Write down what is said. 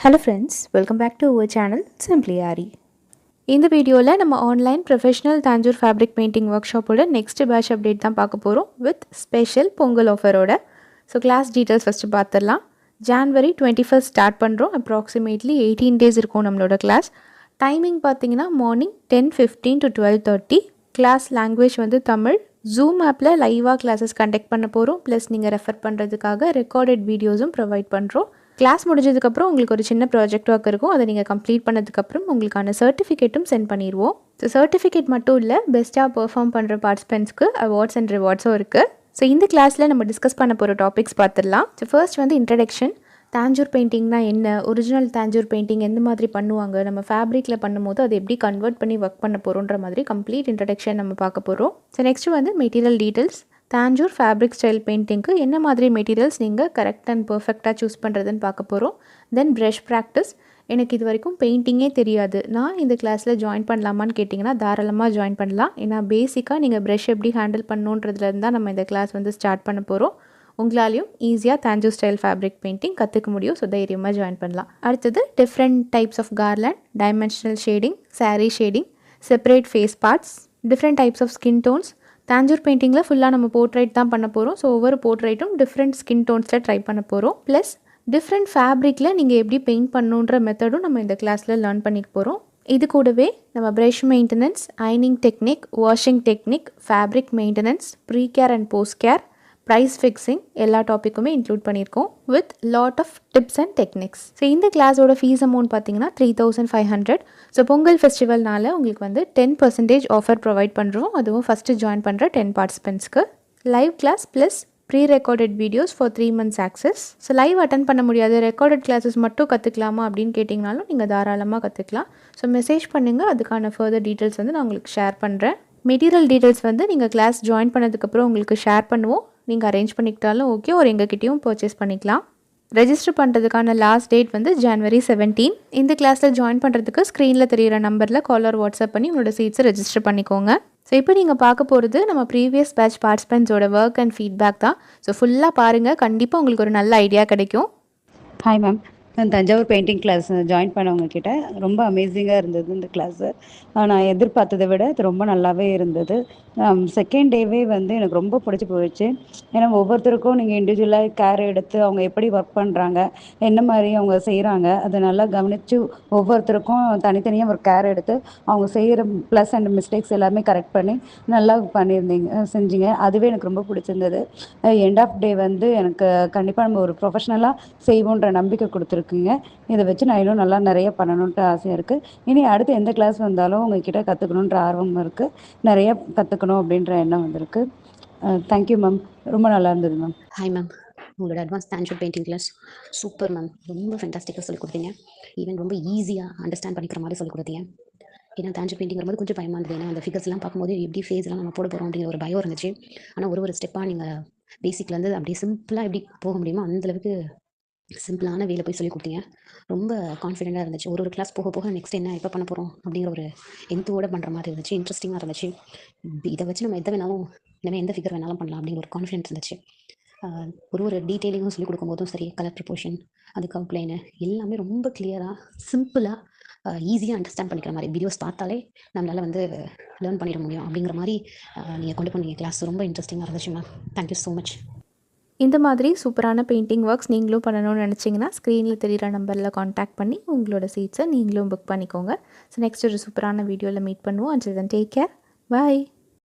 Hello friends, welcome back to our channel Simply Ari. இந்த வீடியோவில் நம்ம online professional Tanjore fabric painting work ஷாப்போட next batch update தான் பார்க்க போகிறோம் வித் ஸ்பெஷல் பொங்கல் ஆஃபரோட. ஸோ கிளாஸ் டீட்டெயில்ஸ் ஃபஸ்ட்டு பார்த்துடலாம். January 21st ஸ்டார்ட் பண்ணுறோம். அப்ராக்சிமேட்லி 18 days இருக்கும் நம்மளோட கிளாஸ். டைமிங் பார்த்தீங்கன்னா மார்னிங் 10:15 to 12:30. கிளாஸ் லாங்குவேஜ் வந்து தமிழ். ஜூம் ஆப்பில் லைவாக கிளாஸஸ் கண்டக்ட் பண்ண போகிறோம். ப்ளஸ் நீங்கள் ரெஃபர் பண்ணுறதுக்காக ரெக்கார்டட் வீடியோஸும் ப்ரொவைட் பண்ணுறோம். கிளாஸ் முடிஞ்சதுக்கப்புறம் உங்களுக்கு ஒரு சின்ன ப்ராஜெக்ட் ஒர்க் இருக்கும். அதை நீங்கள் கம்ப்ளீட் பண்ணதுக்கப்புறம் உங்களுக்கான சர்டிஃபிகேட்டும் சென்ட் பண்ணிடுவோம். ஸோ சர்டிஃபிகேட் மட்டும் இல்லை, பெஸ்ட்டாக பெர்ஃபார்ம் பண்ணுற பார்ட்டிசிபென்ட்ஸ்க்கு அவார்ட்ஸ் அண்ட் ரிவார்ட்ஸும் இருக்குது. ஸோ இந்த கிளாஸில் நம்ம டிஸ்கஸ் பண்ண போகிற டாபிக்ஸ் பார்த்துடலாம். ஸோ ஃபர்ஸ்ட் வந்து இன்ட்ரடக்ஷன். தாஞ்சூர் பெயிண்டிங்னா என்ன, ஒரிஜினல் தாஞ்சூர் பெயிண்டிங் எந்த மாதிரி பண்ணுவாங்க, நம்ம ஃபேப்ரிக்கில் பண்ணும்போது அதை எப்படி கன்வெர்ட் பண்ணி ஒர்க் பண்ண போகிறோன்ற மாதிரி கம்ப்ளீட் இன்ட்ரடக்ஷன் நம்ம பார்க்க போகிறோம். ஸோ நெக்ஸ்ட்டு வந்து material details. Tanjore fabric style பெயிண்டிங்க்கு என்ன மாதிரி மெட்டீரியல்ஸ் நீங்கள் கரெக்ட் அண்ட் பர்ஃபெக்டாக சூஸ் பண்ணுறதுன்னு பார்க்க போகிறோம். தென் ப்ரஷ் ப்ராக்டிஸ். எனக்கு இது வரைக்கும் பெயிண்டிங்கே தெரியாது, நான் இந்த கிளாஸில் ஜாயின் பண்ணலாமான்னு கேட்டிங்கன்னா தாராளமாக ஜாயின் பண்ணலாம். ஏன்னா பேசிக்காக நீங்கள் ப்ரஷ் எப்படி ஹேண்டில் பண்ணணுன்றதுலேருந்து தான் நம்ம இந்த கிளாஸ் வந்து ஸ்டார்ட் பண்ண போகிறோம். உங்களாலையும் ஈஸியாக தாஞ்சூர் ஸ்டைல் ஃபேப்ரிக் பெயிண்டிங் கற்றுக்க முடியும். ஸோ தைரியமாக ஜாயின் பண்ணலாம். அடுத்தது different types of garland, dimensional shading, saree shading, separate face parts, different types of skin tones. Tanjore பெயிண்டிங்கில் ஃபுல்லாக நம்ம போர்ட்ரைட் தான் பண்ண போகிறோம். ஸோ ஒவ்வொரு போர்ட்ரைட்டும் டிஃப்ரெண்ட் ஸ்கின் டோன்ஸில் ட்ரை பண்ண போகிறோம். ப்ளஸ் டிஃப்ரெண்ட் ஃபேப்ரிக்கில் நீங்கள் எப்படி பெயிண்ட் பண்ணணுன்ற மெத்தடும் நம்ம இந்த கிளாஸில் லேர்ன் பண்ணிக்க போகிறோம். இது கூடவே நம்ம ப்ரஷ் மெயின்டெனன்ஸ், அயனிங் technique, washing technique, fabric maintenance, pre care and post care, price fixing எல்லா டாப்பிக்குமே இன்க்ளூட் பண்ணியிருக்கோம் with lot of tips and techniques. So இந்த கிளாஸோட ஃபீஸ் அமௌண்ட் பார்த்தீங்கன்னா 3,500. ஸோ பொங்கல் ஃபெஸ்டிவல்னால உங்களுக்கு வந்து 10% ஆஃபர் ப்ரொவைட் பண்ணுறோம். அதுவும் ஃபஸ்ட்டு ஜாயின் பண்ணுற 10 பார்ட்டிசிபென்ட்ஸ்க்கு. Live class plus pre recorded videos for 3 months access. So live attend பண்ண முடியாது, ரெக்கார்டட் கிளாஸஸ் மட்டும் கற்றுக்கலாமா அப்படின்னு கேட்டிங்கனாலும் நீங்கள் தாராளமாக கற்றுக்கலாம். ஸோ மெசேஜ் பண்ணுங்கள், அதுக்கான ஃபர்தர் டீட்டெயில்ஸ் வந்து நான் உங்களுக்கு ஷேர் பண்ணுறேன். மெட்டீரியல் டீட்டெயில்ஸ் வந்து நீங்கள் கிளாஸ் ஜாயின் பண்ணதுக்கப்புறம் உங்களுக்கு ஷேர் பண்ணுவோம். நீங்கள் அரேஞ்ச் பண்ணிக்கிட்டாலும் ஓகே, ஒரு எங்ககிட்டையும் பர்ச்சேஸ் பண்ணிக்கலாம். ரெஜிஸ்டர் பண்ணுறதுக்கான லாஸ்ட் டேட் வந்து January 17. இந்த கிளாஸில் ஜாயின் பண்ணுறதுக்கு ஸ்க்ரீனில் தெரிகிற நம்பரில் காலர் வாட்ஸ்அப் பண்ணி உங்களோட சீட்ஸை ரெஜிஸ்டர் பண்ணிக்கோங்க. ஸோ இப்போ நீங்கள் பார்க்க போகிறது நம்ம ப்ரீவியஸ் பேட்ச் பார்ட்டிசிபென்ட்ஸோட ஒர்க் அண்ட் ஃபீட்பேக் தான். ஸோ ஃபுல்லாக பாருங்கள், கண்டிப்பாக உங்களுக்கு ஒரு நல்ல ஐடியா கிடைக்கும். ஹாய் மேம், நான் தஞ்சாவூர் பெயிண்டிங் கிளாஸ் ஜாயின் பண்ணவங்க கிட்ட ரொம்ப அமேசிங்காக இருந்தது இந்த கிளாஸு. நான் எதிர்பார்த்ததை விட இது ரொம்ப நல்லாவே இருந்தது. செகண்ட் டேவே வந்து எனக்கு ரொம்ப பிடிச்சி போயிடுச்சு. ஏன்னா ஒவ்வொருத்தருக்கும் நீங்கள் இண்டிவிஜுவலாக கேர் எடுத்து அவங்க எப்படி ஒர்க் பண்ணுறாங்க, என்ன மாதிரி அவங்க செய்கிறாங்க, அதை நல்லா கவனித்து ஒவ்வொருத்தருக்கும் தனித்தனியாக ஒரு கேர் எடுத்து அவங்க செய்கிற ப்ளஸ் அண்ட் மிஸ்டேக்ஸ் எல்லாமே கரெக்ட் பண்ணி நல்லா செஞ்சீங்க. அதுவே எனக்கு ரொம்ப பிடிச்சிருந்தது. எண்ட் ஆஃப் டே வந்து எனக்கு கண்டிப்பாக நம்ம ஒரு ப்ரொஃபஷ்னலாக செய்வோன்ற நம்பிக்கை கொடுத்துருக்குங்க. இதை வச்சு நான் இன்னும் நல்லா நிறைய பண்ணணுன்ட்டு ஆசையாக இருக்குது. இனி அடுத்து எந்த கிளாஸ் வந்தாலும் உங்ககிட்ட கற்றுக்கணுன்ற ஆர்வம் இருக்குது, நிறைய கற்றுக்கணும் அப்படின்ற எண்ணம் வந்திருக்கு. தேங்க்யூ மேம், ரொம்ப நல்லா இருந்தது மேம். ஹாய் மேம், உங்களோட advance Tanjore painting class super ma'am. ரொம்ப ஃபென்டாஸ்டிக்காக சொல்லிக் கொடுத்தீங்க. ஈவன் ரொம்ப ஈஸியாக அண்டர்ஸ்டாண்ட் பண்ணிக்கிற மாதிரி சொல்லிக் கொடுத்தீங்க. ஏன்னா தாஞ்சூர் பெயிண்டிங் வரும்போது கொஞ்சம் பயமாக இருந்தது. ஏன்னா அந்த ஃபிகர்ஸ்லாம் பார்க்கும்போது எப்படி ஃபேஸ்லாம் நம்ம போட போகிறோம் அப்படிங்கிற ஒரு பயம் இருந்துச்சு. ஆனால் ஒரு ஸ்டெப்பாக நீங்கள் பேசிக்லேருந்து அப்படியே சிம்பிளாக எப்படி போக முடியுமோ அந்தளவுக்கு சிம்பிளான வேலை போய் சொல்லி கொடுத்தீங்க. ரொம்ப கான்ஃபிடென்ட்டாக இருந்துச்சு. ஒரு கிளாஸ் போக போக நெக்ஸ்ட் என்ன எப்போ பண்ண போகிறோம் அப்படிங்கிற ஒரு எந்தோட பண்ணுற மாதிரி இருந்துச்சு. இன்ட்ரெஸ்டிங்காக இருந்துச்சு. இதை வச்சு நம்ம எதை வேணாலும் இனிமேல் எந்த ஃபிகர் வேணாலும் பண்ணலாம் அப்படிங்கிற ஒரு கான்ஃபிடென்ஸ் இருந்துச்சு. ஒரு டீட்டெயிலிங்கும் சொல்லிக் கொடுக்கும்போதும் சரி, கலர் ப்ரொபோர்ஷன், அதுக்கு அவுட்லைனு எல்லாமே ரொம்ப கிளியராக சிம்பிளாக ஈஸியாக அண்டர்ஸ்டாண்ட் பண்ணிக்கிற மாதிரி வீடியோஸ் பார்த்தாலே நம்மளால் வந்து லேர்ன் பண்ணிட முடியும் அப்படிங்கிற மாதிரி நீங்கள் கொண்டு போனீங்க கிளாஸ். ரொம்ப இன்ட்ரெஸ்டிங்காக இருந்துச்சு மேம். Thank you so much. இந்த மாதிரி சூப்பரான பெயிண்டிங் ஒர்க்ஸ் நீங்களும் பண்ணணும்னு நினச்சிங்கன்னா ஸ்க்ரீனில் தெரிகிற நம்பரில் காண்டாக்ட் பண்ணி உங்களோட சீட்ஸை நீங்களும் புக் பண்ணிக்கோங்க. ஸோ நெக்ஸ்ட் ஒரு சூப்பரான வீடியோவில் மீட் பண்ணுவோம். until then take care, bye.